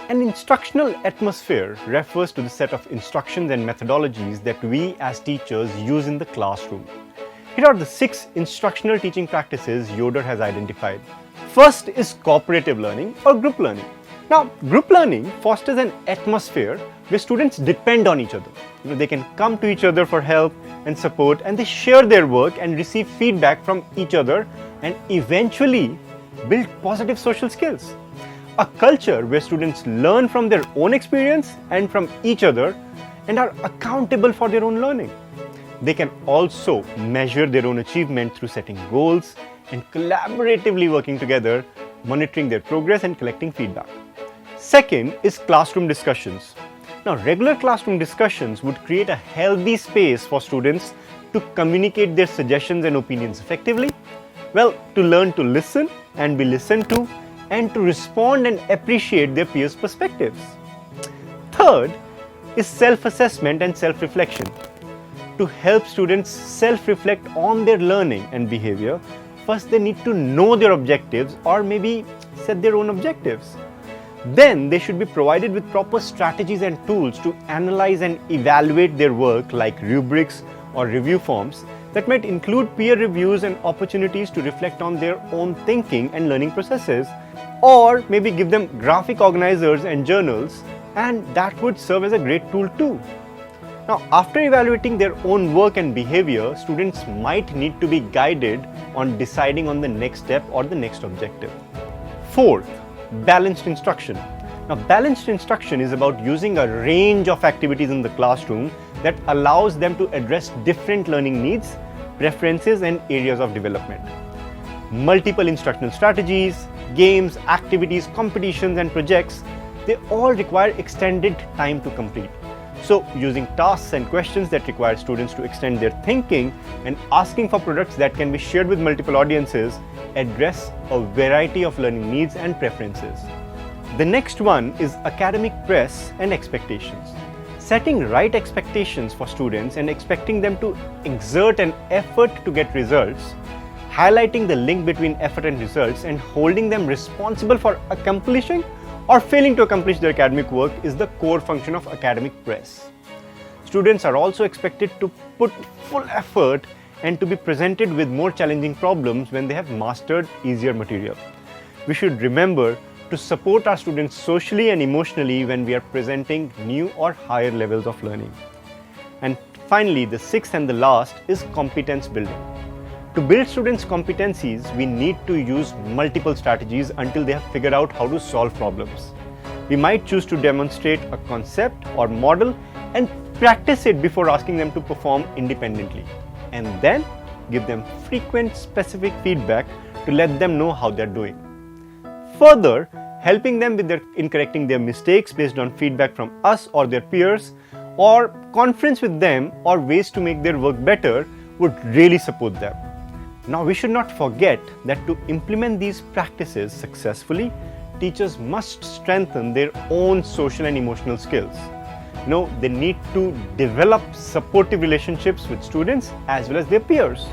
An instructional atmosphere refers to the set of instructions and methodologies that we as teachers use in the classroom. Here are the 6 instructional teaching practices Yoder has identified. First is cooperative learning or group learning. Now, group learning fosters an atmosphere where students depend on each other. They can come to each other for help and support, and they share their work and receive feedback from each other and eventually build positive social skills. A culture where students learn from their own experience and from each other and are accountable for their own learning. They can also measure their own achievement through setting goals and collaboratively working together, monitoring their progress and collecting feedback. Second is classroom discussions. Now, regular classroom discussions would create a healthy space for students to communicate their suggestions and opinions effectively, to learn to listen and be listened to, and to respond and appreciate their peers' perspectives. Third is self-assessment and self-reflection. To help students self-reflect on their learning and behavior, first they need to know their objectives or maybe set their own objectives. Then they should be provided with proper strategies and tools to analyze and evaluate their work, like rubrics or review forms that might include peer reviews and opportunities to reflect on their own thinking and learning processes, or maybe give them graphic organizers and journals, and that would serve as a great tool too. Now, after evaluating their own work and behavior, students might need to be guided on deciding on the next step or the next objective. Fourth, balanced instruction. Now, balanced instruction is about using a range of activities in the classroom that allows them to address different learning needs, preferences, and areas of development. Multiple instructional strategies, games, activities, competitions, and projects, they all require extended time to complete. So, using tasks and questions that require students to extend their thinking and asking for products that can be shared with multiple audiences address a variety of learning needs and preferences. The next one is academic press and expectations. Setting right expectations for students and expecting them to exert an effort to get results, highlighting the link between effort and results, and holding them responsible for accomplishing or failing to accomplish their academic work is the core function of academic press. Students are also expected to put full effort and to be presented with more challenging problems when they have mastered easier material. We should remember to support our students socially and emotionally when we are presenting new or higher levels of learning. And finally, the 6th and the last is competence building. To build students' competencies, we need to use multiple strategies until they have figured out how to solve problems. We might choose to demonstrate a concept or model and practice it before asking them to perform independently, and then give them frequent specific feedback to let them know how they're doing. Further, helping them in correcting their mistakes based on feedback from us or their peers, or conference with them or ways to make their work better would really support them. Now, we should not forget that to implement these practices successfully, teachers must strengthen their own social and emotional skills. They need to develop supportive relationships with students as well as their peers.